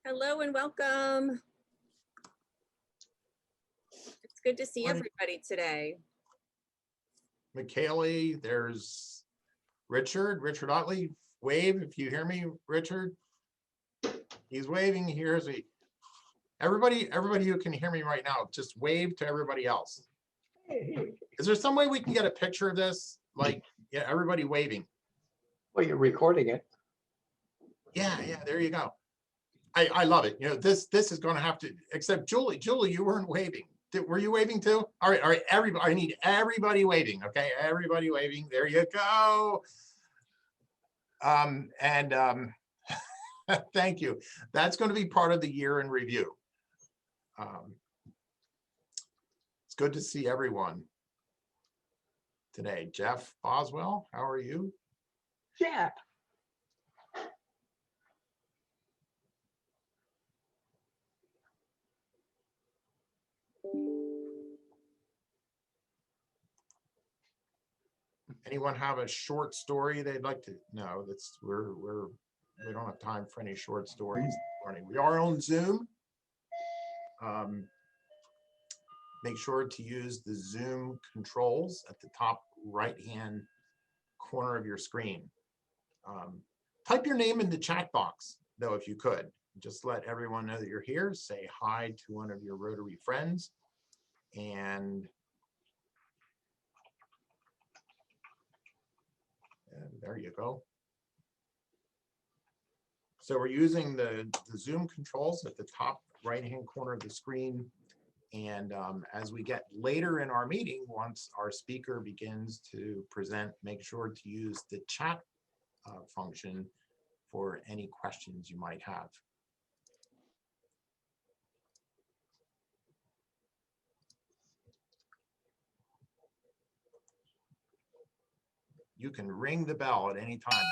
Hello and welcome. It's good to see Morning. everybody today. McKaylee, there's Richard Otley. Wave if you hear me, Richard. He's waving. Here's me. Everybody who can hear me right now, just wave to everybody else. Is there some way we can get a picture of this? Like, yeah, everybody waving. Well, you're recording it. Yeah, there you go. I love it. You know, this is going to have to, except Julie, you weren't waving. Were you waving too? All right, everybody, I need everybody waving, okay? Everybody waving, there you go. Thank you. That's going to be part of the year in review. It's good to see everyone today. Jeff Boswell, how are you? Yeah. Anyone have a short story they'd like to? No, that's we don't have time for any short stories this morning. We are on Zoom. Make sure to use the Zoom controls at the top right-hand corner of your screen. Type your name in the chat box, though, if you could. Just let everyone know that you're here. Say hi to one of your Rotary friends. And there you go. So we're using the Zoom controls at the top right-hand corner of the screen. And as we get later in our meeting, once our speaker begins to present, make sure to use the chat function for any questions you might have. You can ring the bell at any time,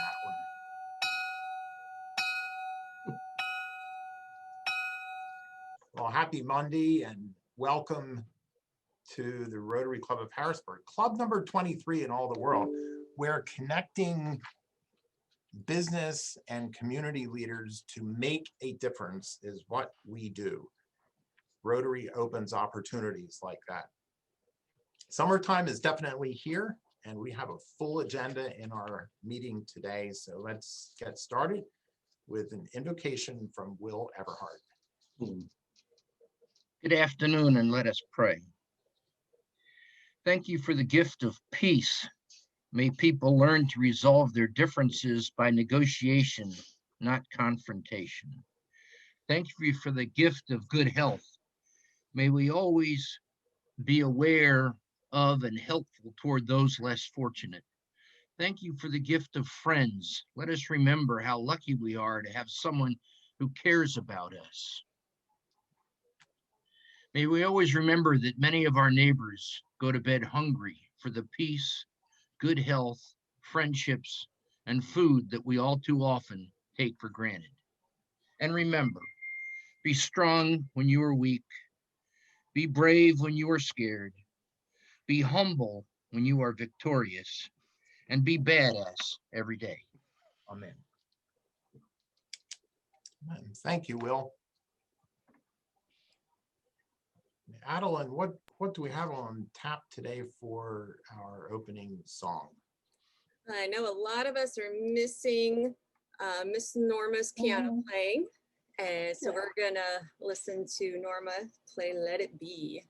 Madeline. Well, happy Monday and welcome to the Rotary Club of Harrisburg, club number 23 in all the world. We're connecting business and community leaders to make a difference is what we do. Rotary opens opportunities like that. Summertime is definitely here, and we have a full agenda in our meeting today. So let's get started with an invocation from Will Everhart. Good afternoon, and let us pray. Thank you for the gift of peace. May people learn to resolve their differences by negotiation, not confrontation. Thank you for the gift of good health. May we always be aware of and helpful toward those less fortunate. Thank you for the gift of friends. Let us remember how lucky we are to have someone who cares about us. May we always remember that many of our neighbors go to bed hungry for the peace, good health, friendships, and food that we all too often take for granted. And remember, be strong when you are weak, be brave when you are scared, be humble when you are victorious, and be badass every day. Amen. Thank you, Will. Adeline, what do we have on tap today for our opening song? I know a lot of us are missing Miss Norma's piano playing. And so we're gonna listen to Norma play Let It Be.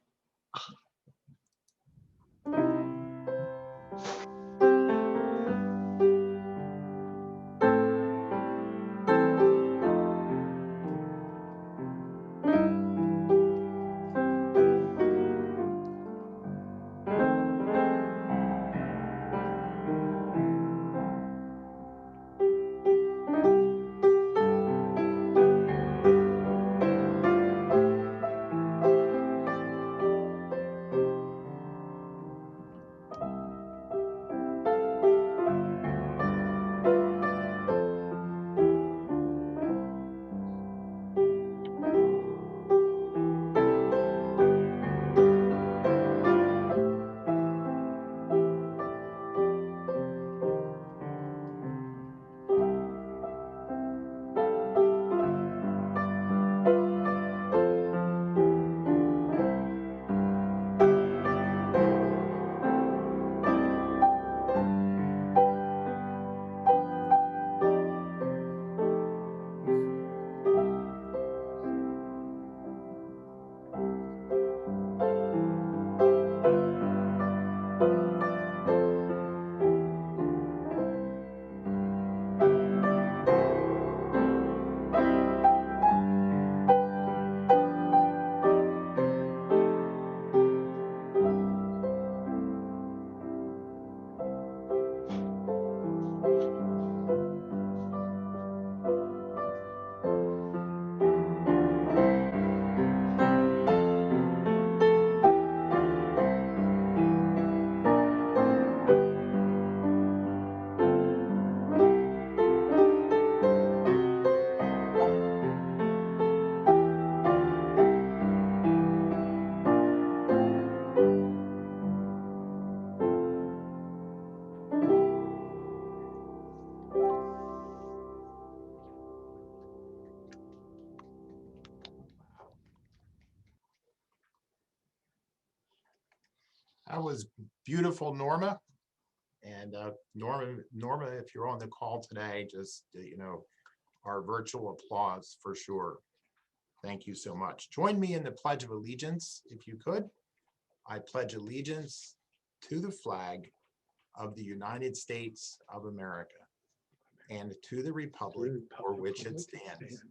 That was beautiful, Norma. And Norma, if you're on the call today, just, our virtual applause for sure. Thank you so much. Join me in the Pledge of Allegiance, if you could. I pledge allegiance to the flag of the United States of America and to the republic for which it stands,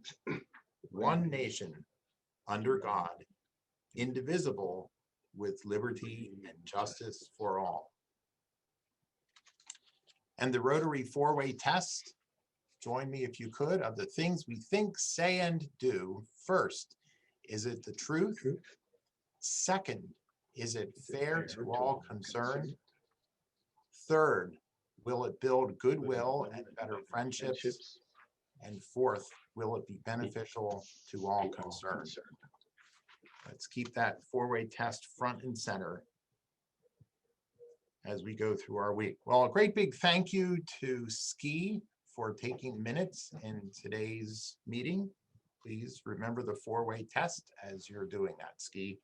one nation, under God, indivisible, with liberty and justice for all. And the Rotary four-way test. Join me if you could, of the things we think, say, and do. First, is it the truth? Second, is it fair to all concerned? Third, will it build goodwill and better friendships? And fourth, will it be beneficial to all concerned? Let's keep that four-way test front and center as we go through our week. Well, a great big thank you to Ski for taking minutes in today's meeting. Please remember the four-way test as you're doing that, Ski.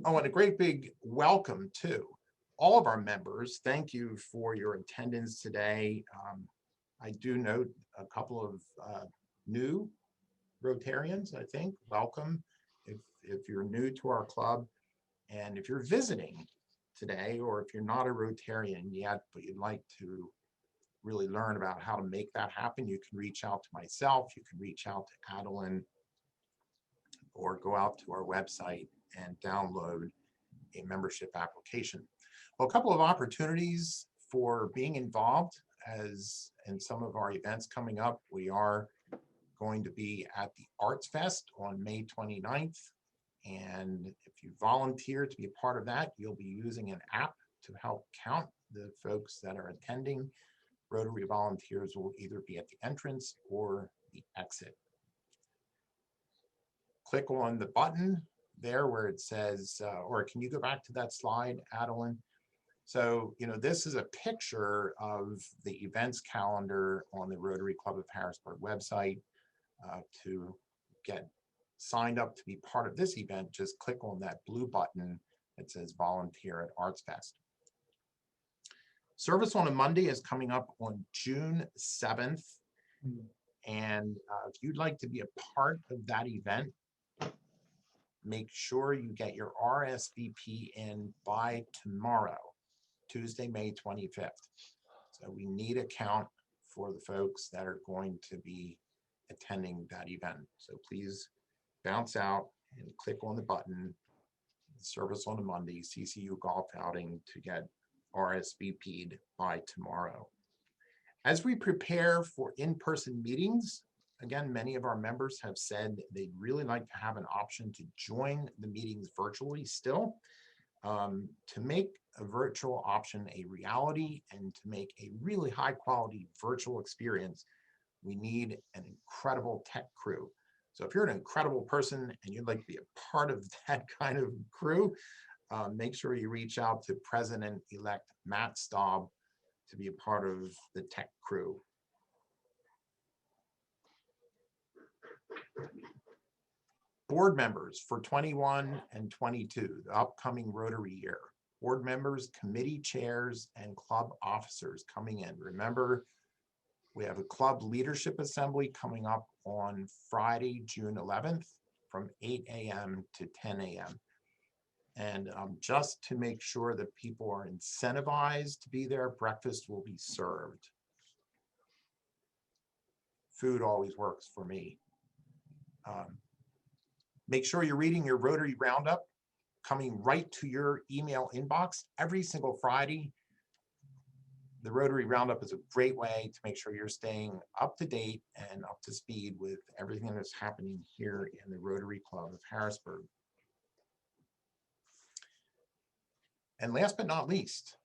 Oh, and a great big welcome to all of our members. Thank you for your attendance today. I do note a couple of new Rotarians, I think. Welcome if you're new to our club. And if you're visiting today, or if you're not a Rotarian yet, but you'd like to really learn about how to make that happen, you can reach out to myself, you can reach out to Adeline, or go out to our website and download a membership application. Well, a couple of opportunities for being involved as in some of our events coming up. We are going to be at the Arts Fest on May 29th. And if you volunteer to be a part of that, you'll be using an app to help count the folks that are attending. Rotary volunteers will either be at the entrance or the exit. Click on the button there where it says, or can you go back to that slide, Adeline? So, this is a picture of the events calendar on the Rotary Club of Harrisburg website. To get signed up to be part of this event, just click on that blue button that says volunteer at Arts Fest. Service on a Monday is coming up on June 7th. And if you'd like to be a part of that event, make sure you get your RSVP in by tomorrow, Tuesday, May 25th. So we need a count for the folks that are going to be attending that event. So please bounce out and click on the button, Service on a Monday, CCU Golf Outing, to get RSVP'd by tomorrow. As we prepare for in-person meetings, again, many of our members have said they'd really like to have an option to join the meetings virtually still. To make a virtual option a reality and to make a really high quality virtual experience, we need an incredible tech crew. So if you're an incredible person and you'd like to be a part of that kind of crew, make sure you reach out to President-elect Matt Staub to be a part of the tech crew. Board members for 21 and 22, the upcoming Rotary year. Board members, committee chairs, and club officers coming in. Remember, we have a club leadership assembly coming up on Friday, June 11th from 8 a.m. to 10 a.m. And just to make sure that people are incentivized to be there, breakfast will be served. Food always works for me. Make sure you're reading your Rotary Roundup coming right to your email inbox every single Friday. The Rotary Roundup is a great way to make sure you're staying up to date and up to speed with everything that's happening here in the Rotary Club of Harrisburg. And last but not least,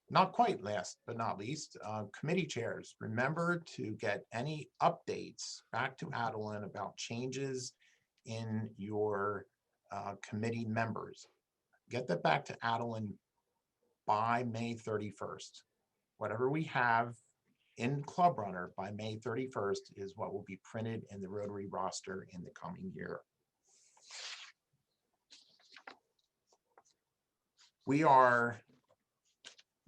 not quite last but not least, committee chairs. Remember to get any updates back to Adeline about changes in your committee members. Get that back to Adeline by May 31st. Whatever we have in Club Runner by May 31st is what will be printed in the Rotary roster in the coming year. We are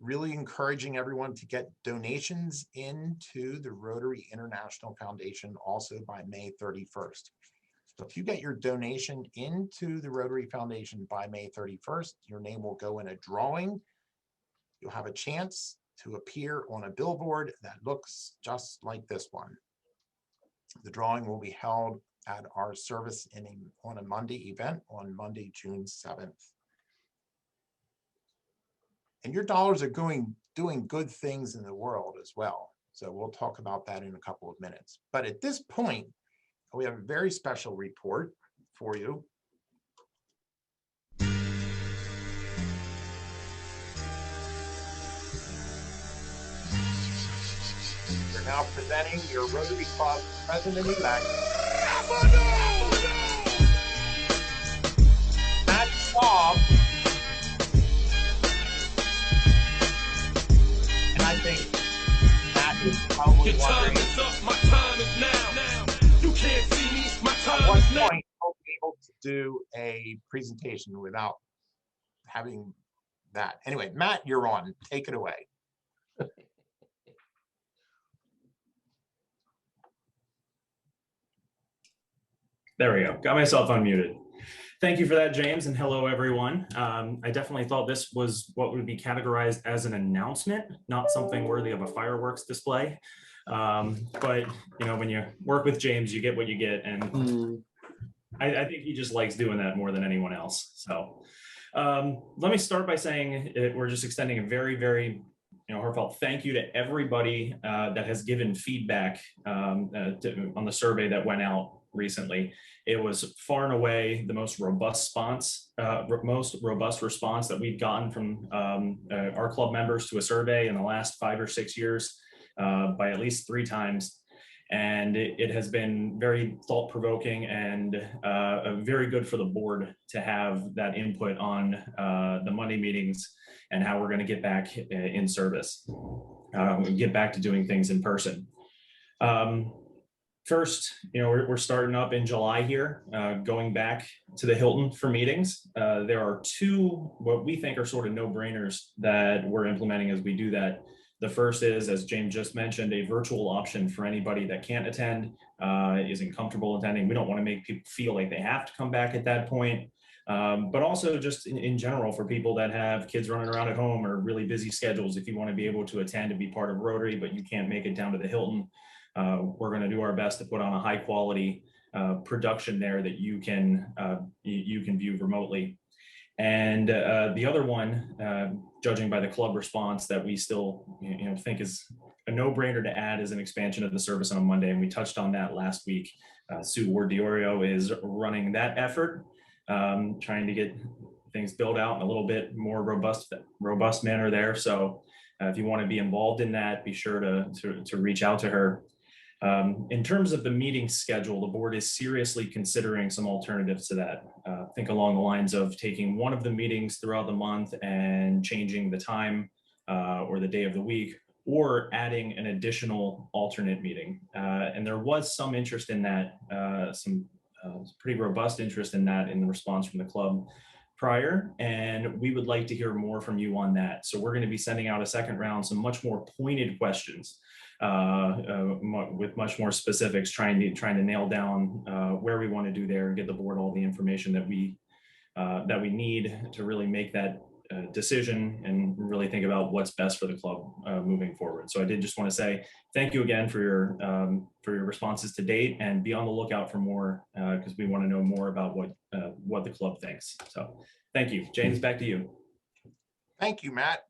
really encouraging everyone to get donations into the Rotary International Foundation also by May 31st. So if you get your donation into the Rotary Foundation by May 31st, your name will go in a drawing. You'll have a chance to appear on a billboard that looks just like this one. The drawing will be held at our service on a Monday event on Monday, June 7th. And your dollars are doing good things in the world as well. So we'll talk about that in a couple of minutes. But at this point, we have a very special report for you. We're now presenting your Rotary Club President-elect, Matt Schwab. And I think Matt is probably wondering, my time is now. You can't see me, my at time what is now. point I'll be able to do a presentation without having that. Anyway, Matt, you're on. Take it away. There we go. Got myself unmuted. Thank you for that, James, and hello, everyone. I definitely thought this was what would be categorized as an announcement, not something worthy of a fireworks display. But, you know, when you work with James, you get what you get, and I think he just likes doing that more than anyone else. So let me start by saying we're just extending a very, very heartfelt thank you to everybody that has given feedback on the survey that went out recently. It was far and away the most robust response that we've gotten from our club members to a survey in the last 5 or 6 years by at least 3 times. And it has been very thought-provoking and very good for the board to have that input on the Monday meetings and how we're going to get back in service, get back to doing things in person. First, we're starting up in July here, going back to the Hilton for meetings. There are 2 what we think are sort of no-brainers that we're implementing as we do that. The first is, as James just mentioned, a virtual option for anybody that can't attend, isn't comfortable attending. We don't want to make people feel like they have to come back at that point. But also just in general for people that have kids running around at home or really busy schedules, if you want to be able to attend and be part of Rotary, but you can't make it down to the Hilton, we're going to do our best to put on a high quality production there that you can view remotely. And the other one, judging by the club response, that we still think is a no-brainer to add is an expansion of the service on Monday, and we touched on that last week. Sue Ward-Diorio is running that effort, trying to get things built out in a little bit more robust manner there. So if you want to be involved in that, be sure to reach out to her. In terms of the meeting schedule, the board is seriously considering some alternatives to that. Think along the lines of taking one of the meetings throughout the month and changing the time or the day of the week, or adding an additional alternate meeting. And there was some interest in that, some pretty robust interest in that in the response from the club prior, and we would like to hear more from you on that. So we're going to be sending out a second round, some much more pointed questions with much more specifics, trying to nail down where we want to do there and get the board all the information that we need to really make that decision and really think about what's best for the club moving forward. So I did just want to say thank you again for your responses to date, and be on the lookout for more because we want to know more about what the club thinks. So thank you. James, back to you. Thank you, Matt.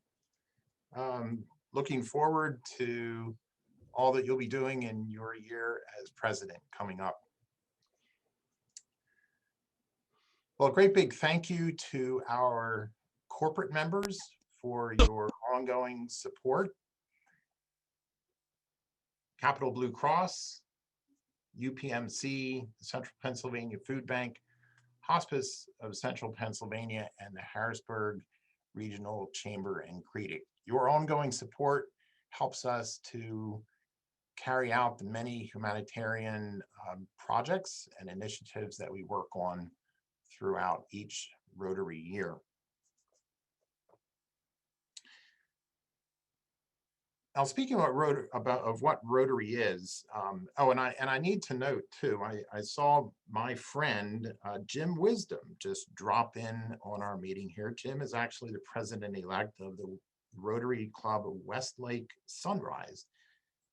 Looking forward to all that you'll be doing in your year as president coming up. Well, a great big thank you to our corporate members for your ongoing support. Capital Blue Cross, UPMC, Central Pennsylvania Food Bank, Hospice of Central Pennsylvania, and the Harrisburg Regional Chamber and CREDIC. Your ongoing support helps us to carry out the many humanitarian projects and initiatives that we work on throughout each Rotary year. Now, speaking of what Rotary is, oh, and I need to note too, I saw my friend Jim Wisdom just drop in on our meeting here. Jim is actually the president-elect of the Rotary Club of Westlake Sunrise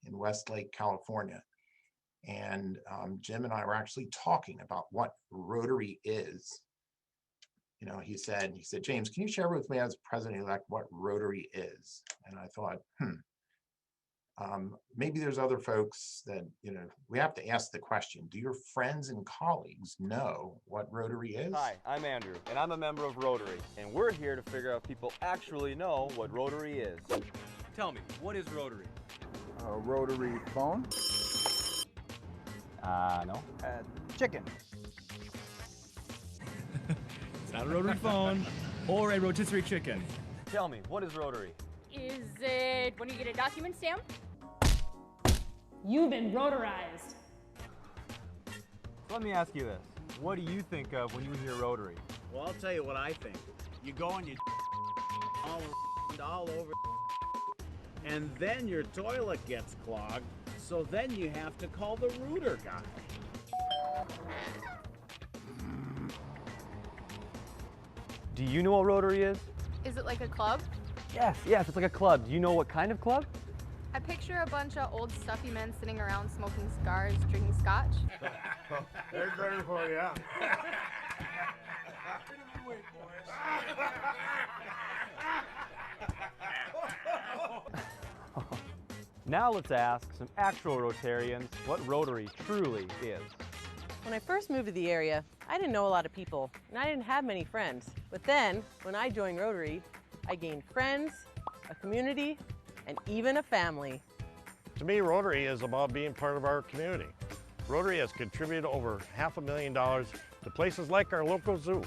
in Westlake, California. And Jim and I were actually talking about what Rotary is. You know, he said, James, can you share with me as president-elect what Rotary is? And I thought, maybe there's other folks that, you know, we have to ask the question, do your friends and colleagues know what Rotary is? Hi, I'm Andrew, and I'm a member of Rotary, and we're here to figure out if people actually know what Rotary is. Tell me, what is Rotary? A rotary phone? No. Chicken. It's not a rotary phone or a rotisserie chicken. Tell me, what is Rotary? Is it when you get a document stamp? You've been rotarized. So let me ask you this. What do you think of when you hear Rotary? Well, I'll tell you what I think. You go and you all over, and then your toilet gets clogged, so then you have to call the rooter guy. Do you know what Rotary is? Is it like a club? Yes, it's like a club. Do you know what kind of club? I picture a bunch of old stuffy men sitting around smoking cigars, drinking scotch. They're ready for you. Now let's ask some actual Rotarians what Rotary truly is. When I first moved to the area, I didn't know a lot of people, and I didn't have many friends. But then, when I joined Rotary, I gained friends, a community, and even a family. To me, Rotary is about being part of our community. Rotary has contributed over $500,000 to places like our local zoo.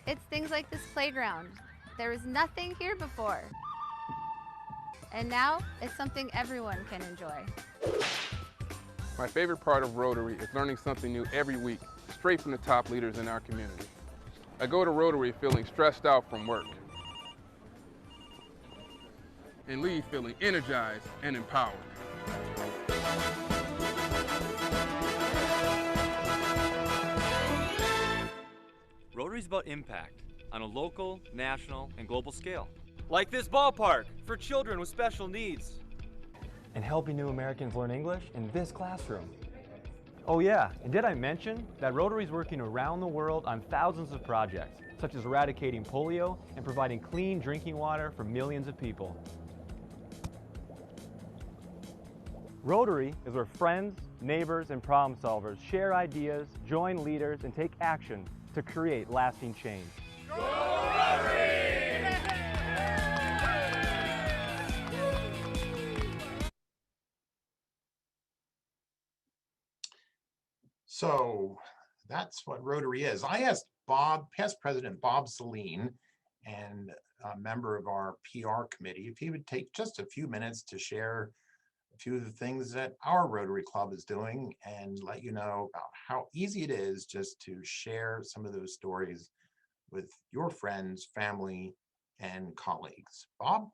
It's things like this playground. There was nothing here before. And now it's something everyone can enjoy. My favorite part of Rotary is learning something new every week, straight from the top leaders in our community. I go to Rotary feeling stressed out from work and leave feeling energized and empowered. Rotary is about impact on a local, national, and global scale. Like this ballpark for children with special needs. And helping new Americans learn English in this classroom. Oh yeah, and did I mention that Rotary is working around the world on thousands of projects, such as eradicating polio and providing clean drinking water for millions of people. Rotary is where friends, neighbors, and problem solvers share ideas, join leaders, and take action to create lasting change. Go Rotary! So that's what Rotary is. I asked past President Bob Saline, and a member of our PR committee, if he would take just a few minutes to share a few of the things that our Rotary Club is doing and let you know about how easy it is just to share some of those stories with your friends, family, and colleagues. Bob?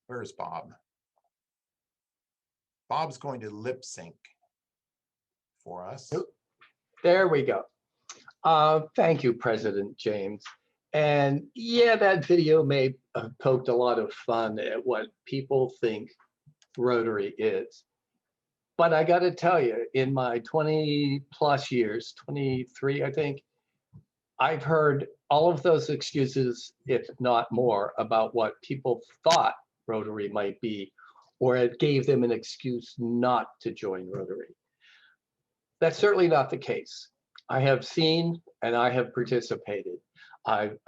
Where's Bob? Bob's going to lip sync for us. There we go. Thank you, President James. And yeah, that video may have poked a lot of fun at what people think Rotary is. But I got to tell you, in my 20 plus years, 23, I think, I've heard all of those excuses, if not more, about what people thought Rotary might be, or it gave them an excuse not to join Rotary. That's certainly not the case. I have seen and I have participated. I've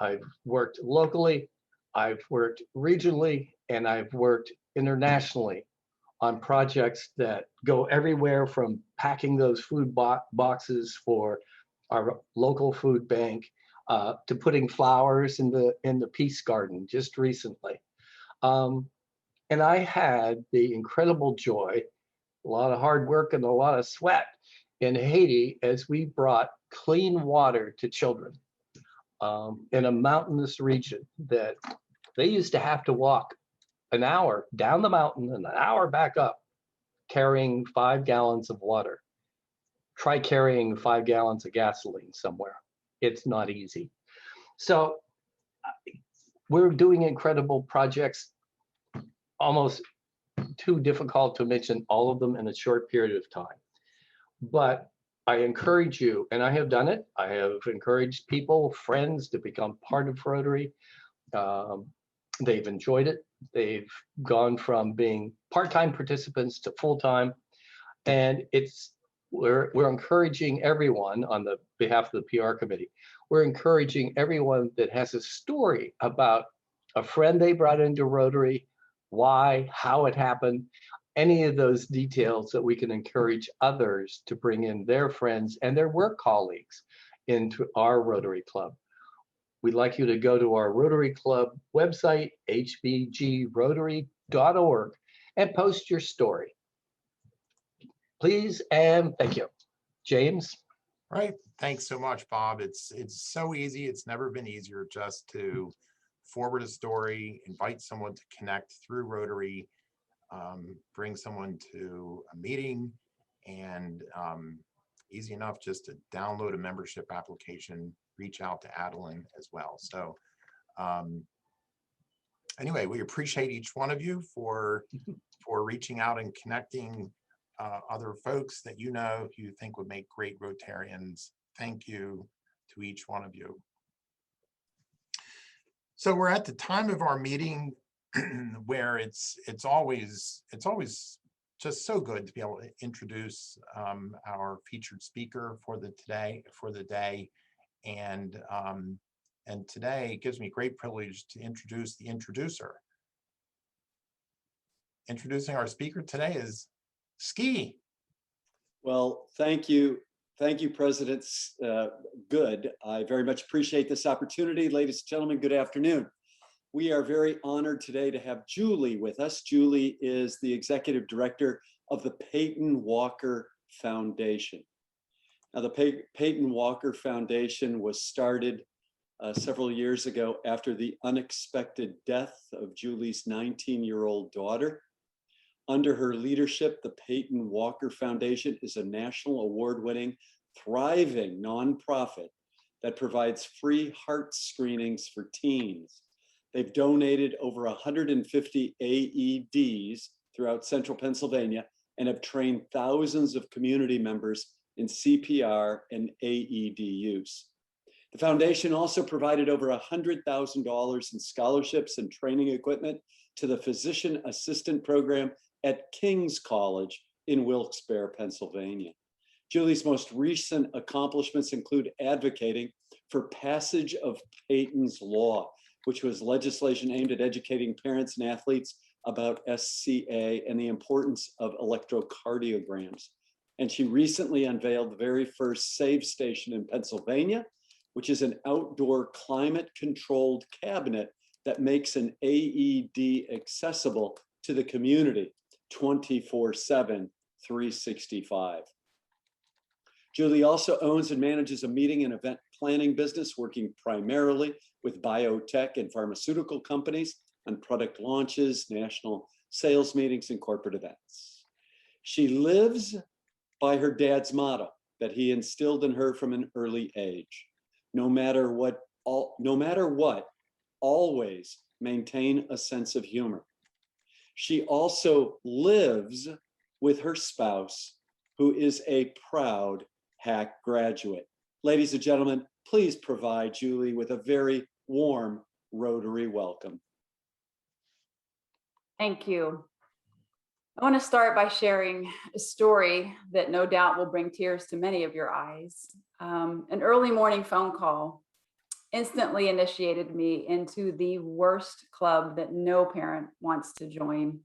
worked locally, I've worked regionally, and I've worked internationally on projects that go everywhere from packing those food boxes for our local food bank to putting flowers in the Peace Garden just recently. And I had the incredible joy, a lot of hard work and a lot of sweat in Haiti as we brought clean water to children. in a mountainous region that they used to have to walk an hour down the mountain and an hour back up carrying 5 gallons of water. Try carrying 5 gallons of gasoline somewhere. It's not easy. So we're doing incredible projects, almost too difficult to mention all of them in a short period of time. But I encourage you, and I have done it. I have encouraged people, friends, to become part of Rotary. They've enjoyed it. They've gone from being part-time participants to full-time. And we're encouraging everyone on the behalf of the PR committee. We're encouraging everyone that has a story about a friend they brought into Rotary, why, how it happened, any of those details that we can encourage others to bring in their friends and their work colleagues into our Rotary Club. We'd like you to go to our Rotary Club website, hbgrotary.org, and post your story. Please and thank you. James? Right. Thanks so much, Bob. It's so easy. It's never been easier just to forward a story, invite someone to connect through Rotary, bring someone to a meeting, and easy enough just to download a membership application, reach out to Adeline as well. So anyway, we appreciate each one of you for reaching out and connecting other folks that you think would make great Rotarians. Thank you to each one of you. So we're at the time of our meeting where it's always just so good to be able to introduce our featured speaker for the day. And today it gives me great privilege to introduce the introducer. Introducing our speaker today is Ski. Well, thank you. Thank you, President Good. I very much appreciate this opportunity. Ladies and gentlemen, good afternoon. We are very honored today to have Julie with us. Julie is the Executive Director of the Peyton Walker Foundation. Now, the Peyton Walker Foundation was started several years ago after the unexpected death of Julie's 19-year-old daughter. Under her leadership, the Peyton Walker Foundation is a national award-winning, thriving nonprofit that provides free heart screenings for teens. They've donated over 150 AEDs throughout central Pennsylvania and have trained thousands of community members in CPR and AED use. The foundation also provided over $100,000 in scholarships and training equipment to the Physician Assistant Program at King's College in Wilkes-Barre, Pennsylvania. Julie's most recent accomplishments include advocating for passage of Peyton's Law, which was legislation aimed at educating parents and athletes about SCA and the importance of electrocardiograms. And she recently unveiled the very first Save Station in Pennsylvania, which is an outdoor climate-controlled cabinet that makes an AED accessible to the community 24/7, 365. Julie also owns and manages a meeting and event planning business, working primarily with biotech and pharmaceutical companies on product launches, national sales meetings, and corporate events. She lives by her dad's motto that he instilled in her from an early age. No matter what, always maintain a sense of humor. She also lives with her spouse, who is a proud Hack graduate. Ladies and gentlemen, please provide Julie with a very warm Rotary welcome. Thank you. I want to start by sharing a story that no doubt will bring tears to many of your eyes. An early morning phone call instantly initiated me into the worst club that no parent wants to join.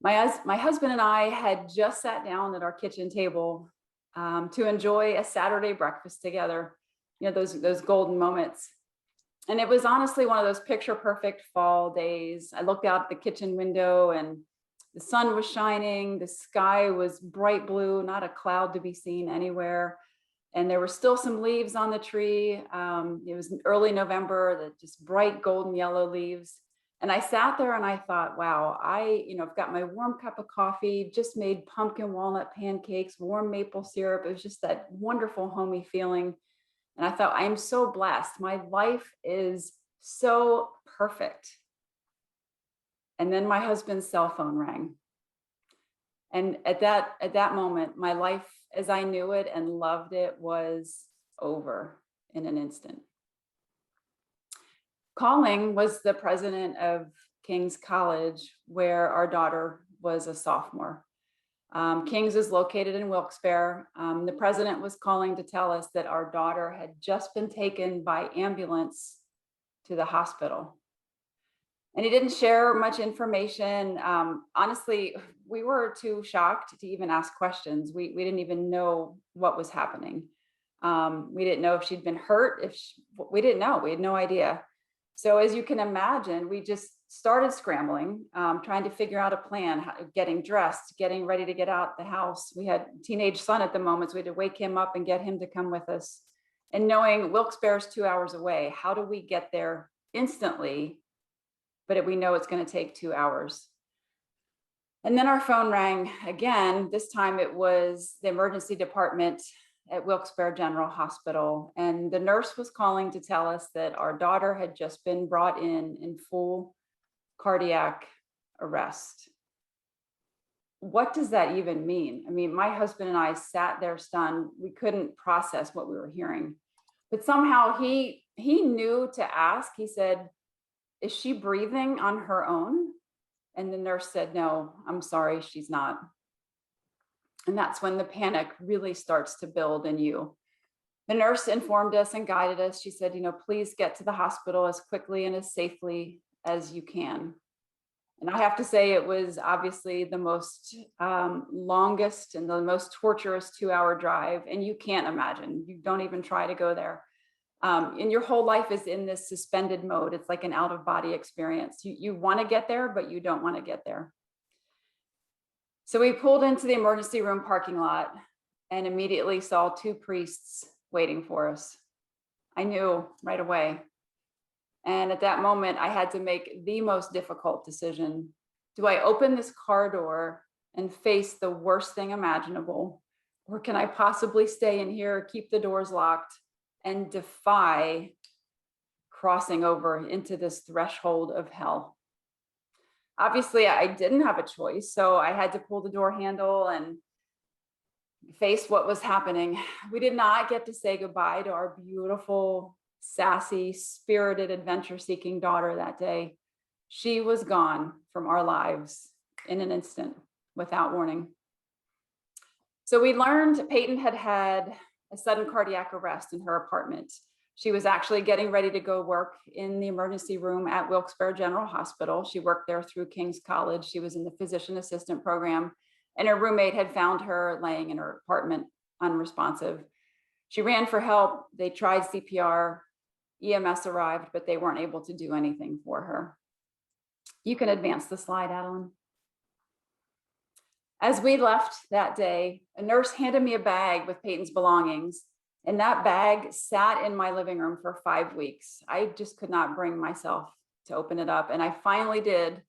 My husband and I had just sat down at our kitchen table to enjoy a Saturday breakfast together, you know, those golden moments. And it was honestly one of those picture perfect fall days. I looked out the kitchen window and the sun was shining, the sky was bright blue, not a cloud to be seen anywhere. and there were still some leaves on the tree. It was early November, the just bright golden yellow leaves. And I sat there and I thought, wow, I've got my warm cup of coffee, just made pumpkin walnut pancakes, warm maple syrup. It was just that wonderful homey feeling. And I thought, I'm so blessed. My life is so perfect. And then my husband's cell phone rang. And at that moment, my life as I knew it and loved it was over in an instant. Calling was the president of King's College, where our daughter was a sophomore. King's is located in Wilkes-Barre. The president was calling to tell us that our daughter had just been taken by ambulance to the hospital. And he didn't share much information. Honestly, we were too shocked to even ask questions. We didn't even know what was happening. We didn't know if she'd been hurt. We didn't know. We had no idea. So as you can imagine, we just started scrambling, trying to figure out a plan, getting dressed, getting ready to get out the house. We had a teenage son at the moment, so we had to wake him up and get him to come with us. And knowing Wilkes-Barre is 2 hours away, how do we get there instantly? But we know it's going to take 2 hours. And then our phone rang again. This time it was the emergency department at Wilkes-Barre General Hospital. And the nurse was calling to tell us that our daughter had just been brought in full cardiac arrest. What does that even mean? I mean, my husband and I sat there stunned. We couldn't process what we were hearing. But somehow he knew to ask. He said, "Is she breathing on her own?" And the nurse said, "No, I'm sorry, she's not." And that's when the panic really starts to build in you. The nurse informed us and guided us. She said, please get to the hospital as quickly and as safely as you can. And I have to say, it was obviously the most longest and the most torturous 2-hour drive. And you can't imagine, you don't even try to go there. And your whole life is in this suspended mode. It's like an out-of-body experience. You want to get there, but you don't want to get there. So we pulled into the emergency room parking lot and immediately saw 2 priests waiting for us. I knew right away. And at that moment, I had to make the most difficult decision. Do I open this car door and face the worst thing imaginable? Or can I possibly stay in here, keep the doors locked, and defy crossing over into this threshold of hell? Obviously, I didn't have a choice, so I had to pull the door handle and face what was happening. We did not get to say goodbye to our beautiful, sassy, spirited, adventure-seeking daughter that day. She was gone from our lives in an instant, without warning. So we learned Peyton had had a sudden cardiac arrest in her apartment. She was actually getting ready to go work in the emergency room at Wilkes-Barre General Hospital. She worked there through King's College. She was in the physician assistant program, and her roommate had found her laying in her apartment unresponsive. She ran for help. They tried CPR. EMS arrived, but they weren't able to do anything for her. You can advance the slide, Adeline. As we left that day, a nurse handed me a bag with Peyton's belongings. And that bag sat in my living room for 5 weeks. I just could not bring myself to open it up. And I finally did.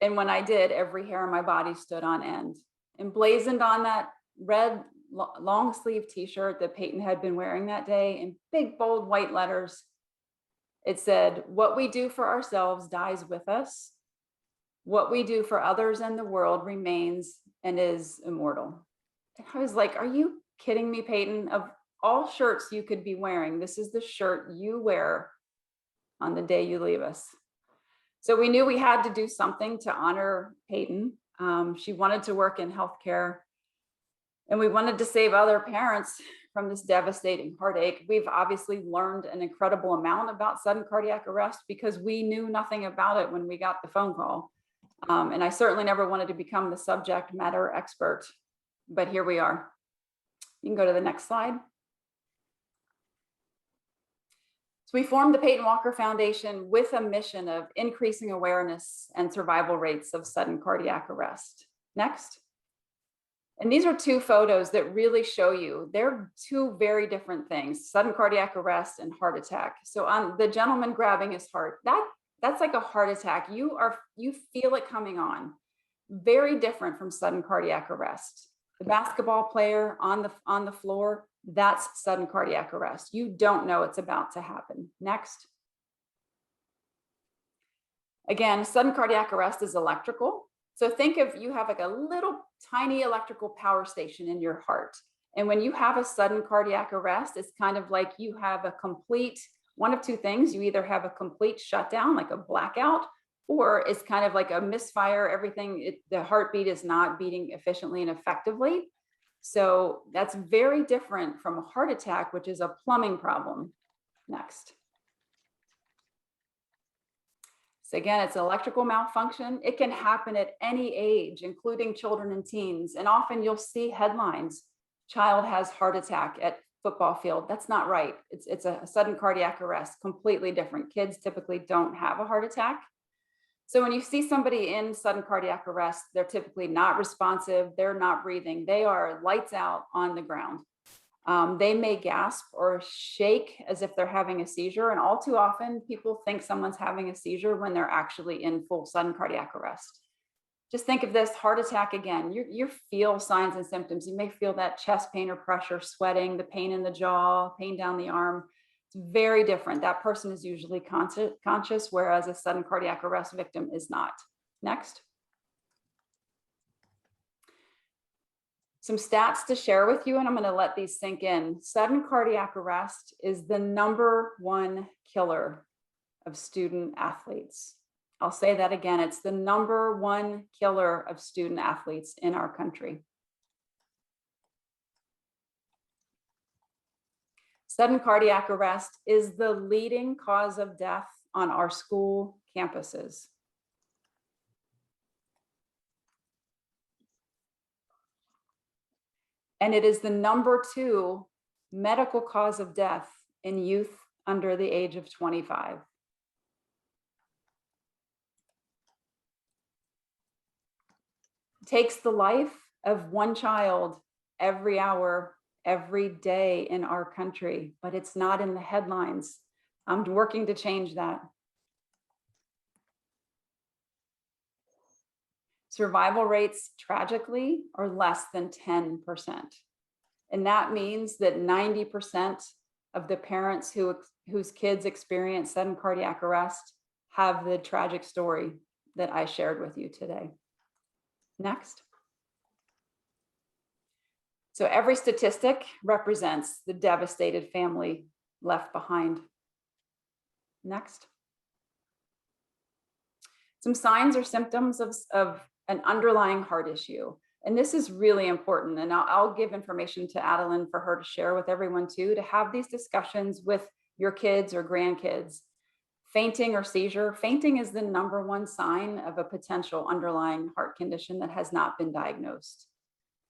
And when I did, every hair on my body stood on end. Emblazoned on that red long sleeve t-shirt that Peyton had been wearing that day in big, bold white letters, it said, "What we do for ourselves dies with us. What we do for others and the world remains and is immortal." And I was like, are you kidding me, Peyton? Of all shirts you could be wearing, this is the shirt you wear on the day you leave us. So we knew we had to do something to honor Peyton. She wanted to work in healthcare, and we wanted to save other parents from this devastating heartache. We've obviously learned an incredible amount about sudden cardiac arrest because we knew nothing about it when we got the phone call. And I certainly never wanted to become the subject matter expert, but here we are. You can go to the next slide. So we formed the Peyton Walker Foundation with a mission of increasing awareness and survival rates of sudden cardiac arrest. Next. And these are two photos that really show you they're two very different things: sudden cardiac arrest and heart attack. So on the gentleman grabbing his heart, that's like a heart attack. You feel it coming on. Very different from sudden cardiac arrest. The basketball player on the floor, that's sudden cardiac arrest. You don't know it's about to happen. Next. Again, sudden cardiac arrest is electrical. So think of, you have like a little tiny electrical power station in your heart. And when you have a sudden cardiac arrest, it's kind of like you have a complete, one of two things. You either have a complete shutdown, like a blackout, or it's kind of like a misfire. Everything, the heartbeat is not beating efficiently and effectively. So that's very different from a heart attack, which is a plumbing problem. Next. So again, it's electrical malfunction. It can happen at any age, including children and teens. And often you'll see headlines, child has heart attack at football field. That's not right. It's a sudden cardiac arrest, completely different. Kids typically don't have a heart attack. So when you see somebody in sudden cardiac arrest, they're typically not responsive. They're not breathing. They are lights out on the ground. They may gasp or shake as if they're having a seizure. And all too often, people think someone's having a seizure when they're actually in full sudden cardiac arrest. Just think of this heart attack again. You feel signs and symptoms. You may feel that chest pain or pressure, sweating, the pain in the jaw, pain down the arm. It's very different. That person is usually conscious, whereas a sudden cardiac arrest victim is not. Next. Some stats to share with you, and I'm going to let these sink in. Sudden cardiac arrest is the #1 killer of student athletes. I'll say that again. It's the #1 killer of student athletes in our country. Sudden cardiac arrest is the leading cause of death on our school campuses. And it is the #2 medical cause of death in youth under the age of 25. It takes the life of one child every hour, every day in our country, but it's not in the headlines. I'm working to change that. Survival rates, tragically, are less than 10%. And that means that 90% of the parents whose kids experience sudden cardiac arrest have the tragic story that I shared with you today. Next. So every statistic represents the devastated family left behind. Next. Some signs or symptoms of an underlying heart issue. And this is really important. And I'll give information to Adeline for her to share with everyone too, to have these discussions with your kids or grandkids. Fainting or seizure. Fainting is the #1 sign of a potential underlying heart condition that has not been diagnosed.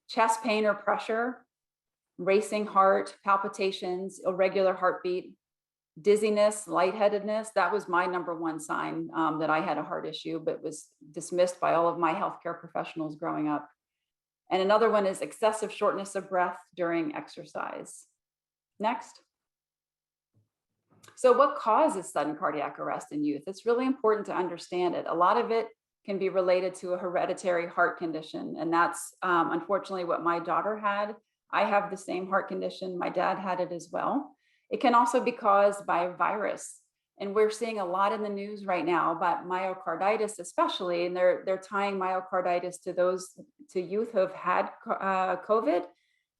Chest pain or pressure, racing heart, palpitations, irregular heartbeat, dizziness, lightheadedness. That was my #1 sign that I had a heart issue, but was dismissed by all of my healthcare professionals growing up. And another one is excessive shortness of breath during exercise. Next. So what causes sudden cardiac arrest in youth? It's really important to understand it. A lot of it can be related to a hereditary heart condition. And that's unfortunately what my daughter had. I have the same heart condition. My dad had it as well. It can also be caused by a virus. And we're seeing a lot in the news right now about myocarditis, especially, and they're tying myocarditis to youth who have had COVID.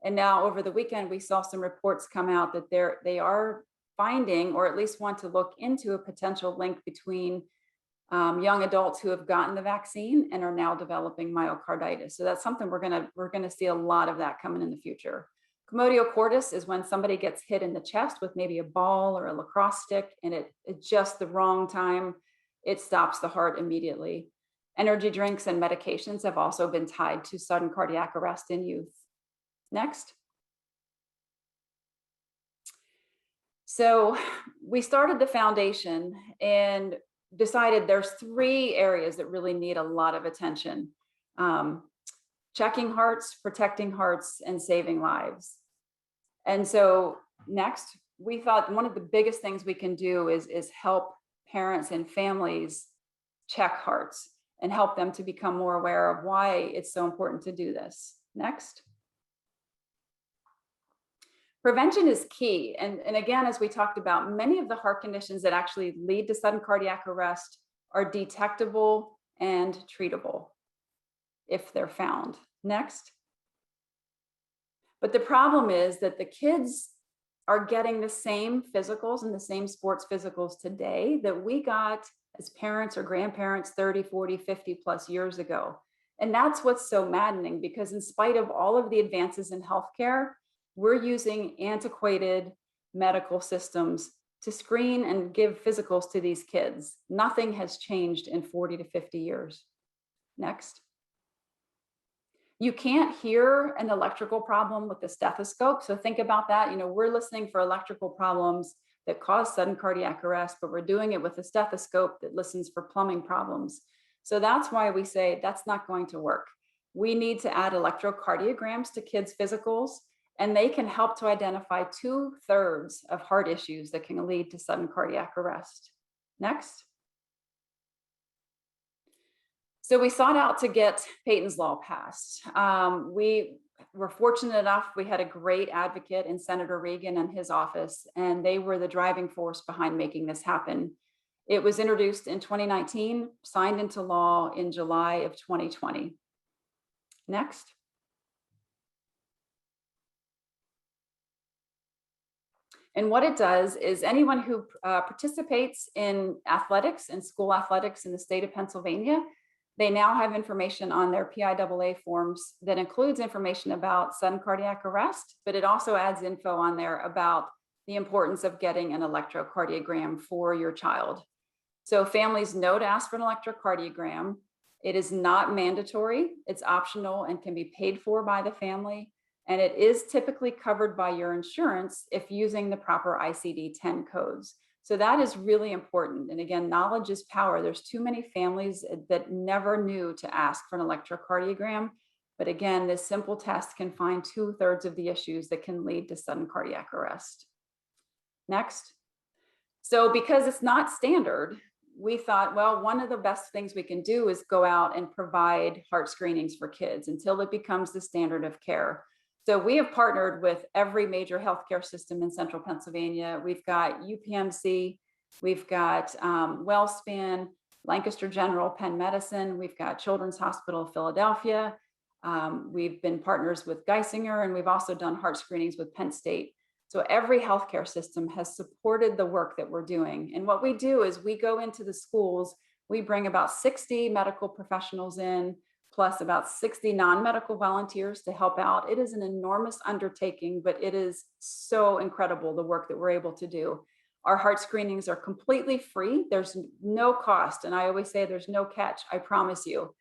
And now over the weekend, we saw some reports come out that they are finding, or at least want to look into, a potential link between young adults who have gotten the vaccine and are now developing myocarditis. So that's something we're gonna see a lot of that coming in the future. Commotio cordis is when somebody gets hit in the chest with maybe a ball or a lacrosse stick, and it's just the wrong time. It stops the heart immediately. Energy drinks and medications have also been tied to sudden cardiac arrest in youth. Next. So we started the foundation and decided there's 3 areas that really need a lot of attention. checking hearts, protecting hearts, and saving lives. And so next, we thought one of the biggest things we can do is help parents and families check hearts and help them to become more aware of why it's so important to do this. Next. Prevention is key. And again, as we talked about, many of the heart conditions that actually lead to sudden cardiac arrest are detectable and treatable if they're found. Next. But the problem is that the kids are getting the same physicals and the same sports physicals today that we got as parents or grandparents 30, 40, 50 plus years ago. And that's what's so maddening, because in spite of all of the advances in healthcare, we're using antiquated medical systems to screen and give physicals to these kids. Nothing has changed in 40 to 50 years. Next. You can't hear an electrical problem with the stethoscope. So think about that. You know, we're listening for electrical problems that cause sudden cardiac arrest, but we're doing it with a stethoscope that listens for plumbing problems. So that's why we say that's not going to work. We need to add electrocardiograms to kids' physicals, and they can help to identify 2/3 of heart issues that can lead to sudden cardiac arrest. Next. So we sought out to get Peyton's Law passed. We were fortunate enough, we had a great advocate in Senator Regan and his office, and they were the driving force behind making this happen. It was introduced in 2019, signed into law in July of 2020. Next. And what it does is anyone who participates in athletics and school athletics in the state of Pennsylvania, they now have information on their PIAA forms that includes information about sudden cardiac arrest, but it also adds info on there about the importance of getting an electrocardiogram for your child. So families know to ask for an electrocardiogram. It is not mandatory, it's optional and can be paid for by the family. And it is typically covered by your insurance if using the proper ICD-10 codes. So that is really important. And again, knowledge is power. There's too many families that never knew to ask for an electrocardiogram. But again, this simple test can find 2/3 of the issues that can lead to sudden cardiac arrest. Next. So because it's not standard, we thought, well, one of the best things we can do is go out and provide heart screenings for kids until it becomes the standard of care. So we have partnered with every major healthcare system in central Pennsylvania. We've got UPMC, we've got WellSpan, Lancaster General, Penn Medicine, we've got Children's Hospital of Philadelphia. We've been partners with Geisinger, and we've also done heart screenings with Penn State. So every healthcare system has supported the work that we're doing. And what we do is we go into the schools, we bring about 60 medical professionals in, plus about 60 non-medical volunteers to help out. It is an enormous undertaking, but it is so incredible, the work that we're able to do. Our heart screenings are completely free. There's no cost. And I always say there's no catch, I promise you.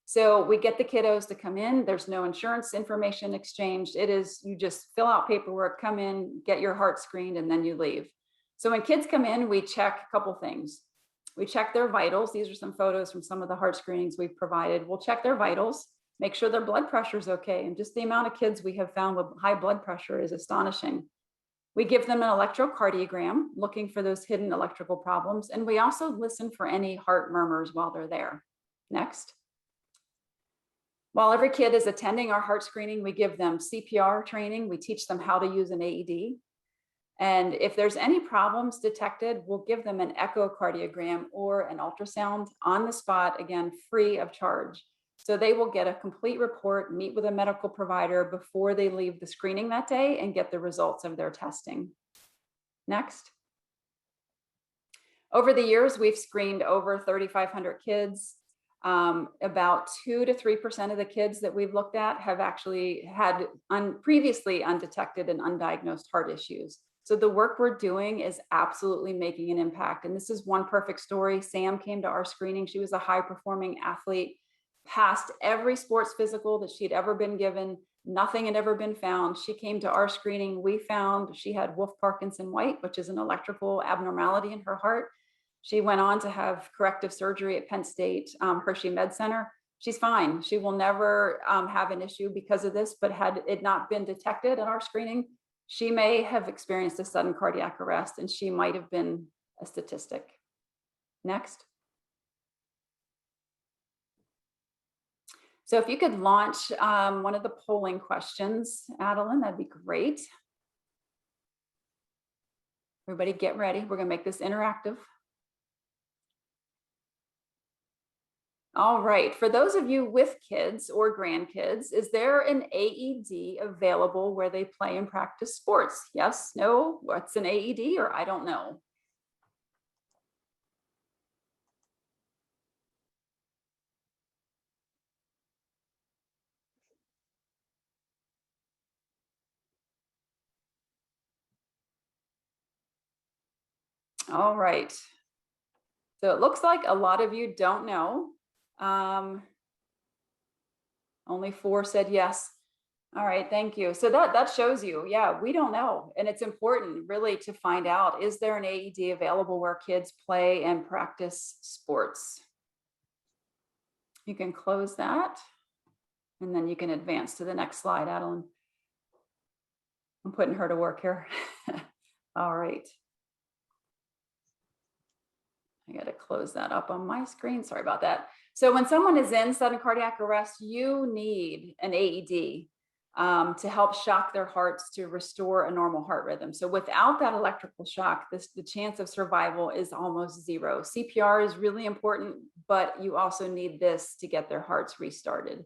So we get the kiddos to come in. There's no insurance information exchanged. It is, you just fill out paperwork, come in, get your heart screened, and then you leave. So when kids come in, we check a couple things. We check their vitals. These are some photos from some of the heart screenings we've provided. We'll check their vitals, make sure their blood pressure is okay. And just the amount of kids we have found with high blood pressure is astonishing. We give them an electrocardiogram, looking for those hidden electrical problems. And we also listen for any heart murmurs while they're there. Next. While every kid is attending our heart screening, we give them CPR training. We teach them how to use an AED. And if there's any problems detected, we'll give them an echocardiogram or an ultrasound on the spot, again, free of charge. So they will get a complete report, meet with a medical provider before they leave the screening that day and get the results of their testing. Next. Over the years, we've screened over 3,500 kids. About 2 to 3% of the kids that we've looked at have actually had previously undetected and undiagnosed heart issues. So the work we're doing is absolutely making an impact. And this is one perfect story. Sam came to our screening. She was a high performing athlete, passed every sports physical that she'd ever been given. Nothing had ever been found. She came to our screening. We found she had Wolff-Parkinson-White, which is an electrical abnormality in her heart. She went on to have corrective surgery at Penn State Hershey Med Center. she's fine. She will never have an issue because of this, but had it not been detected in our screening, she may have experienced a sudden cardiac arrest and she might have been a statistic. Next. So if you could launch one of the polling questions, Adeline, that'd be great. Everybody get ready. We're gonna make this interactive. All right, for those of you with kids or grandkids, is there an AED available where they play and practice sports? Yes, no, what's an AED, or I don't know? All right. So it looks like a lot of you don't know. Only 4 said yes. All right, thank you. So that shows you, yeah, we don't know. And it's important really to find out, is there an AED available where kids play and practice sports? You can close that and then you can advance to the next slide, Adeline. I'm putting her to work here. All right. I got to close that up on my screen. Sorry about that. So when someone is in sudden cardiac arrest, you need an AED to help shock their hearts to restore a normal heart rhythm. So without that electrical shock, the chance of survival is almost zero. CPR is really important, but you also need this to get their hearts restarted.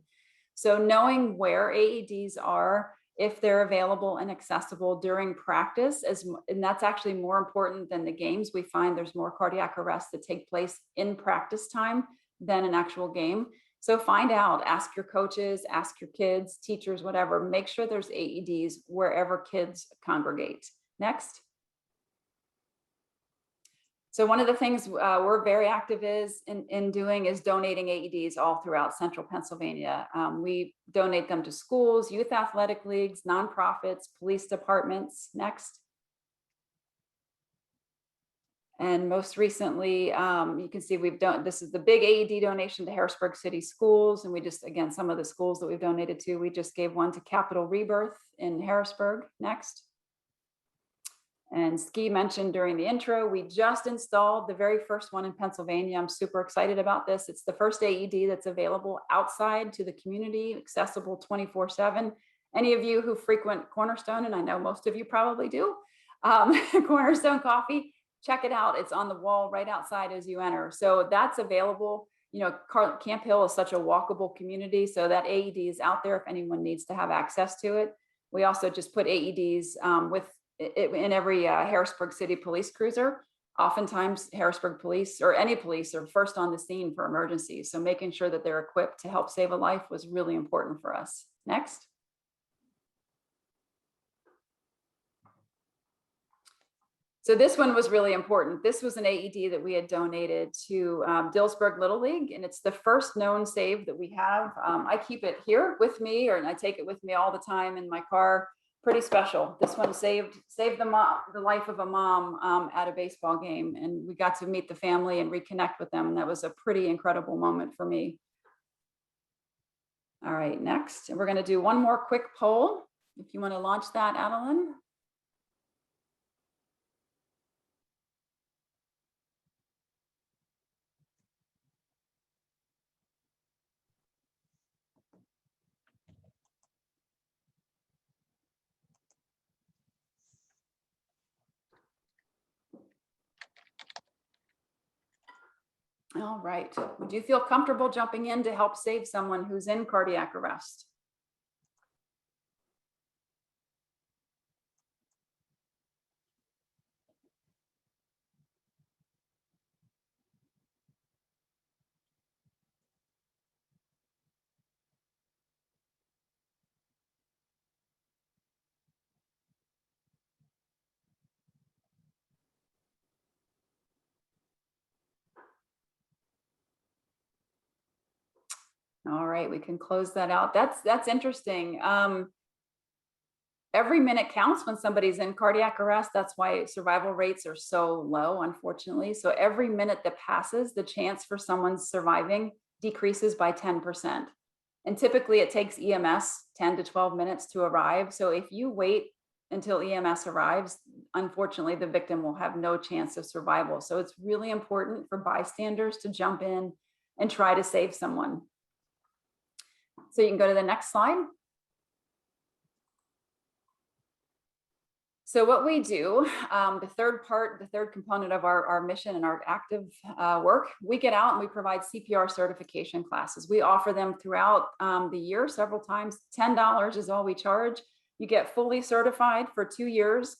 So knowing where AEDs are, if they're available and accessible during practice, and that's actually more important than the games. We find there's more cardiac arrests that take place in practice time than an actual game. So find out, ask your coaches, ask your kids, teachers, whatever, make sure there's AEDs wherever kids congregate. Next. So one of the things we're very active in doing is donating AEDs all throughout central Pennsylvania. We donate them to schools, youth athletic leagues, nonprofits, police departments. Next. And most recently, you can see this is the big AED donation to Harrisburg City Schools. And we just, again, some of the schools that we've donated to, we just gave one to Capital Rebirth in Harrisburg. Next. And Ski mentioned during the intro, we just installed the very first one in Pennsylvania. I'm super excited about this. It's the first AED that's available outside to the community, accessible 24/7. Any of you who frequent Cornerstone, and I know most of you probably do, Cornerstone Coffee, check it out. It's on the wall right outside as you enter. So that's available. You know, Camp Hill is such a walkable community. So that AED is out there if anyone needs to have access to it. We also just put AEDs in every Harrisburg City police cruiser. Oftentimes Harrisburg police or any police are first on the scene for emergencies. So making sure that they're equipped to help save a life was really important for us. Next. So this one was really important. This was an AED that we had donated to Dillsburg Little League, and it's the first known save that we have. I keep it here with me, and I take it with me all the time in my car. Pretty special. This one saved the life of a mom at a baseball game, and we got to meet the family and reconnect with them. And that was a pretty incredible moment for me. All right, next, and we're going to do one more quick poll. If you want to launch that, Adeline. All right. Would you feel comfortable jumping in to help save someone who's in cardiac arrest? All right, we can close that out. That's interesting. Every minute counts when somebody's in cardiac arrest. That's why survival rates are so low, unfortunately. So every minute that passes, the chance for someone surviving decreases by 10%. And typically it takes EMS 10 to 12 minutes to arrive. So if you wait until EMS arrives, unfortunately, the victim will have no chance of survival. So it's really important for bystanders to jump in and try to save someone. So you can go to the next slide. So what we do, the third component of our mission and our active work, we get out and we provide CPR certification classes. We offer them throughout the year several times. $10 is all we charge. You get fully certified for 2 years.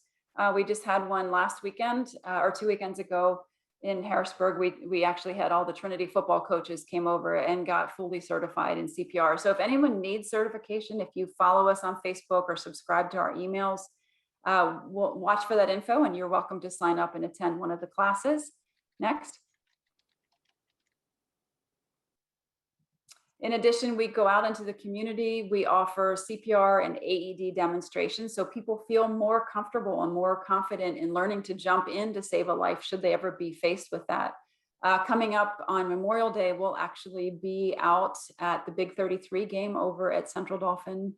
We just had one last weekend or 2 weekends ago in Harrisburg. We actually had all the Trinity football coaches came over and got fully certified in CPR. So if anyone needs certification, if you follow us on Facebook or subscribe to our emails, we'll watch for that info, and you're welcome to sign up and attend one of the classes. Next. In addition, we go out into the community. We offer CPR and AED demonstrations so people feel more comfortable and more confident in learning to jump in to save a life should they ever be faced with that. Coming up on Memorial Day, we'll actually be out at the Big 33 game over at Central Dolphin,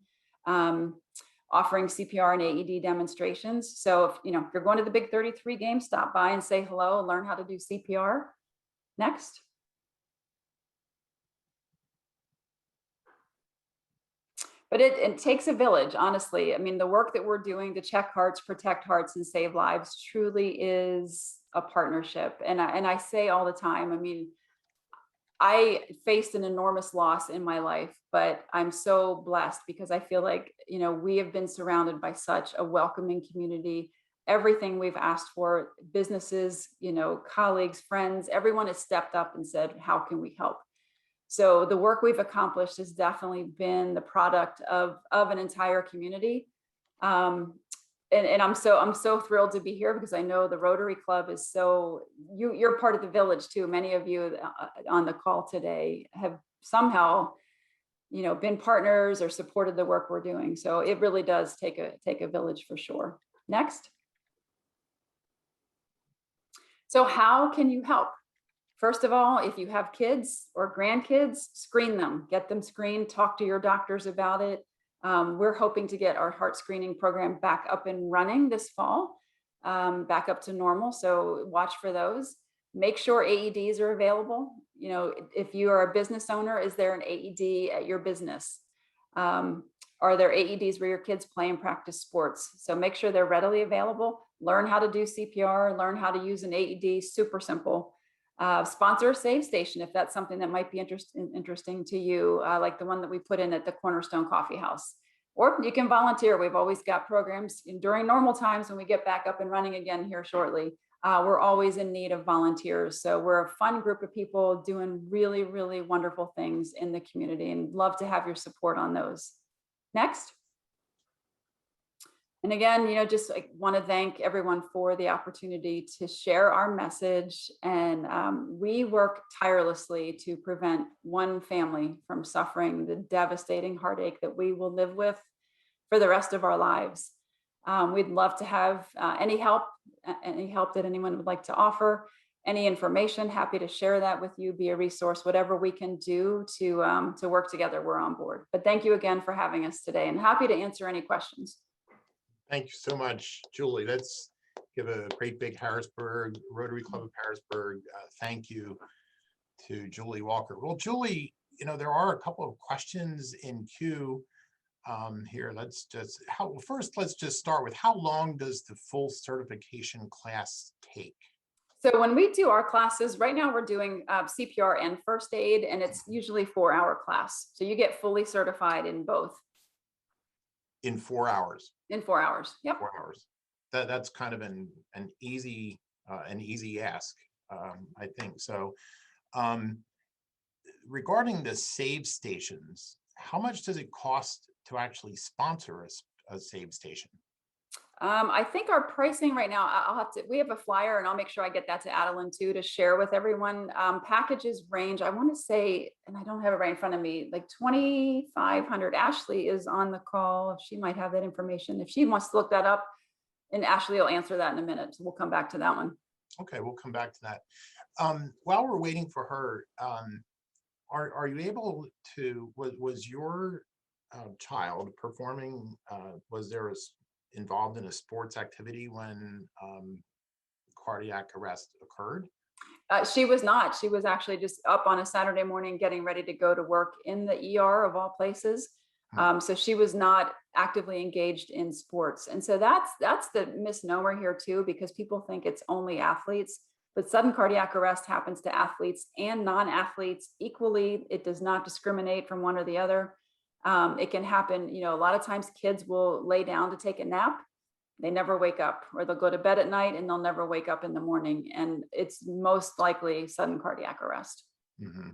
offering CPR and AED demonstrations. So if you're going to the Big 33 game, stop by and say hello and learn how to do CPR. Next. But it takes a village, honestly. I mean, the work that we're doing to check hearts, protect hearts, and save lives truly is a partnership. And I say all the time, I mean, I faced an enormous loss in my life, but I'm so blessed because I feel like, we have been surrounded by such a welcoming community. Everything we've asked for, businesses, colleagues, friends, everyone has stepped up and said, how can we help? So the work we've accomplished has definitely been the product of an entire community. And I'm so thrilled to be here because I know the Rotary Club is you're part of the village too. Many of you on the call today have somehow, been partners or supported the work we're doing. So it really does take a village for sure. Next. So how can you help? First of all, if you have kids or grandkids, screen them, get them screened, talk to your doctors about it. We're hoping to get our heart screening program back up and running this fall, back up to normal. So watch for those. Make sure AEDs are available. If you are a business owner, is there an AED at your business? Are there AEDs where your kids play and practice sports? So make sure they're readily available. Learn how to do CPR, learn how to use an AED, super simple. Sponsor a save station if that's something that might be interesting to you, like the one that we put in at the Cornerstone Coffee House. Or you can volunteer. We've always got programs during normal times when we get back up and running again here shortly. We're always in need of volunteers. So we're a fun group of people doing really, really wonderful things in the community and love to have your support on those. Next. And again, just want to thank everyone for the opportunity to share our message. And we work tirelessly to prevent one family from suffering the devastating heartache that we will live with for the rest of our lives. We'd love to have any help that anyone would like to offer, any information, happy to share that with you, be a resource, whatever we can do to work together, we're on board. But thank you again for having us today and happy to answer any questions. Thank you so much, Julie. Let's give a great big Harrisburg, Rotary Club of Harrisburg, thank you to Julie Walker. Well, Julie, there are a couple of questions in queue here. Let's just start with how long does the full certification class take? So when we do our classes, right now we're doing CPR and first aid, and it's usually 4-hour class. So you get fully certified in both. In 4 hours. In 4 hours. Yep. 4 hours. That's kind of an easy ask, I think. So regarding the save stations, how much does it cost to actually sponsor a save station? I think our pricing right now, we have a flyer and I'll make sure I get that to Adeline too, to share with everyone. Packages range, I want to say, and I don't have it right in front of me, like $2,500. Ashley is on the call. She might have that information. If she wants to look that up, and Ashley will answer that in a minute. So we'll come back to that one. Okay, we'll come back to that. While we're waiting for her, are you able to, was your child performing, was there involved in a sports activity when cardiac arrest occurred? She was not. She was actually just up on a Saturday morning getting ready to go to work in the ER of all places. So she was not actively engaged in sports. And so that's the misnomer here too, because people think it's only athletes, but sudden cardiac arrest happens to athletes and non-athletes equally. It does not discriminate from one or the other. It can happen, you know, a lot of times kids will lay down to take a nap. They never wake up, or they'll go to bed at night and they'll never wake up in the morning. And it's most likely sudden cardiac arrest. Mm-hmm.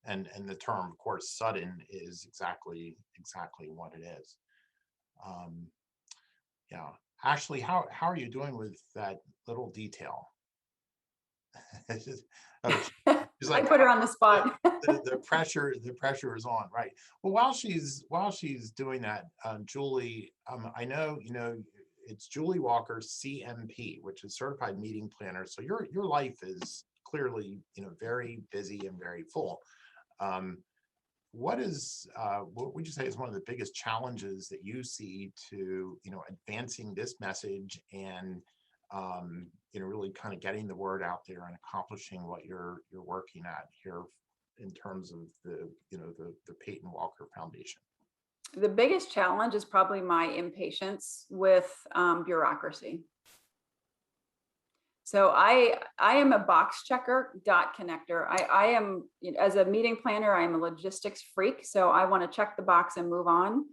And the term, of course, sudden is exactly what it is. Yeah, Ashley, how are you doing with that little detail? She's like, I put her on the spot. the pressure is on, right? Well, while she's doing that, Julie, I know, you know, it's Julie Walker, CMP, which is Certified Meeting Planner. So your life is clearly, you know, very busy and very full. What would you say is one of the biggest challenges that you see to, you know, advancing this message and you know, really kind of getting the word out there and accomplishing what you're working at here in terms of the, you know, the Peyton Walker Foundation? The biggest challenge is probably my impatience with bureaucracy. So I am a box checker, dot connector. I am, you know, as a meeting planner, I am a logistics freak. So I want to check the box and move on.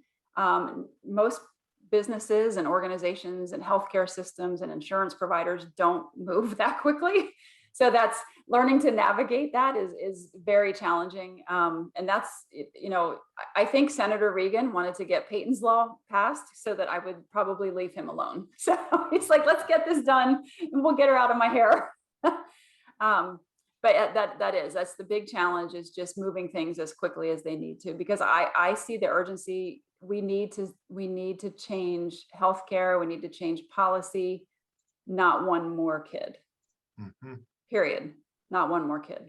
Most businesses and organizations and healthcare systems and insurance providers don't move that quickly. So that's learning to navigate that is very challenging. And that's, you know, I think Senator Reagan wanted to get Peyton's Law passed so that I would probably leave him alone. So he's like, let's get this done and we'll get her out of my hair. But that's the big challenge, is just moving things as quickly as they need to, because I see the urgency. We need to change healthcare. We need to change policy, not one more kid. Mm-hmm. Period. Not one more kid.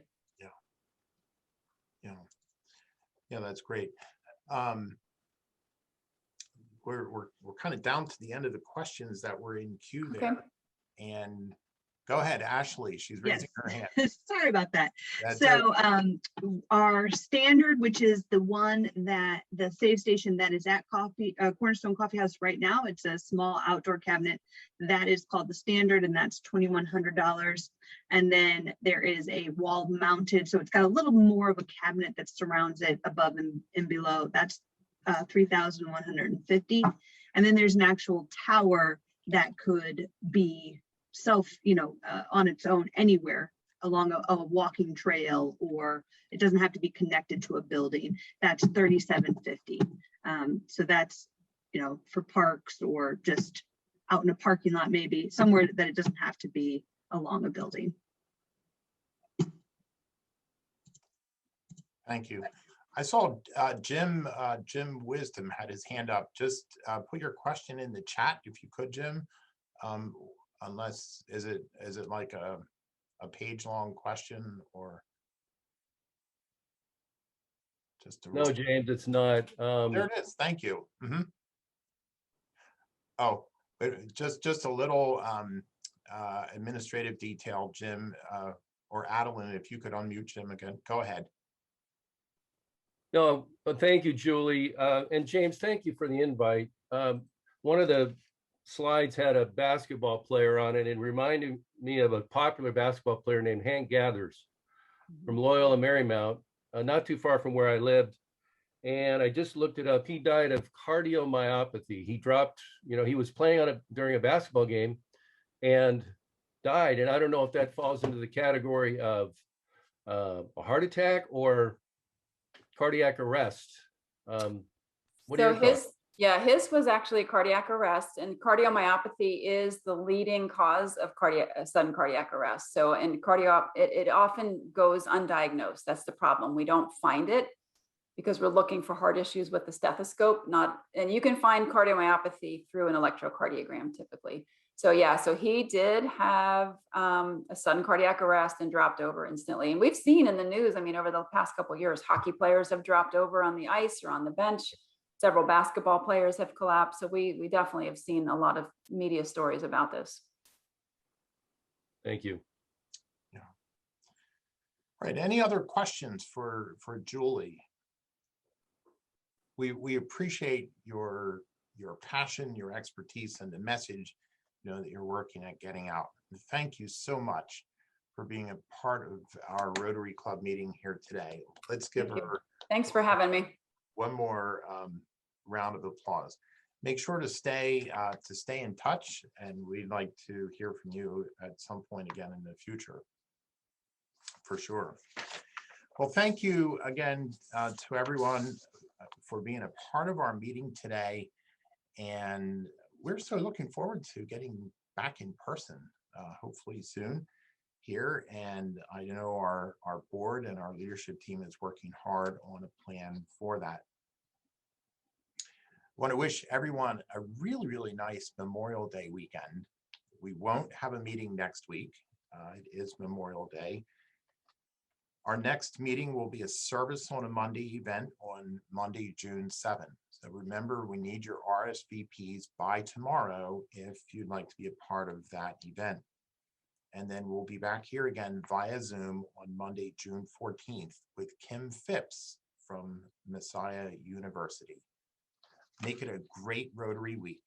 Yeah, that's great. We're kind of down to the end of the questions that were in queue there. Okay. And go ahead, Ashley. She's raising her hand. Sorry about that. That's so our standard, which is the one that the save station that is at Cornerstone Coffee House right now, it's a small outdoor cabinet that is called the standard, and that's $2,100. And then there is a wall mounted, so it's got a little more of a cabinet that surrounds it above and below. That's $3,150. And then there's an actual tower that could be on its own anywhere along a walking trail, or it doesn't have to be connected to a building. That's $3,750. So that's, you know, for parks or just out in a parking lot, maybe somewhere that it doesn't have to be along a building. Thank you. I saw Jim Wisdom had his hand up. Just put your question in the chat if you could, Jim. Unless is it like a page-long question, or just a no, James, it's not. There it is. Thank you. Mm-hmm. Oh, just a little administrative detail, Jim, or Adeline, if you could unmute Jim again. Go ahead. No, but thank you, Julie. And James, thank you for the invite. One of the slides had a basketball player on it and reminded me of a popular basketball player named Hank Gathers from Loyola Marymount, not too far from where I lived. And I just looked it up. He died of cardiomyopathy. He dropped, you know, he was playing during a basketball game and died. And I don't know if that falls into the category of a heart attack or cardiac arrest. What are your thoughts? His was actually cardiac arrest, and cardiomyopathy is the leading cause of sudden cardiac arrest. So, and it often goes undiagnosed. That's the problem. We don't find it because we're looking for heart issues with the stethoscope. And you can find cardiomyopathy through an electrocardiogram typically. So yeah, so he did have a sudden cardiac arrest and dropped over instantly. And we've seen in the news, I mean, over the past couple of years, hockey players have dropped over on the ice or on the bench. Several basketball players have collapsed. So we definitely have seen a lot of media stories about this. Thank you. Yeah. All right. Any other questions for Julie? We appreciate your passion, your expertise, and the message that you're working at getting out. And thank you so much for being a part of our Rotary Club meeting here today. Let's give her. Thanks for having me. One more round of applause. Make sure to stay in touch, and we'd like to hear from you at some point again in the future, for sure. Well, thank you again to everyone for being a part of our meeting today, and we're so looking forward to getting back in person, hopefully soon here. And I know our board and our leadership team is working hard on a plan for that. I want to wish everyone a really, really nice Memorial Day weekend. We won't have a meeting next week. It is Memorial Day. Our next meeting will be a service on a Monday event on Monday, June 7th. So remember, we need your RSVPs by tomorrow if you'd like to be a part of that event. And then we'll be back here again via Zoom on Monday, June 14th with Kim Phipps from Messiah University. Make it a great Rotary week.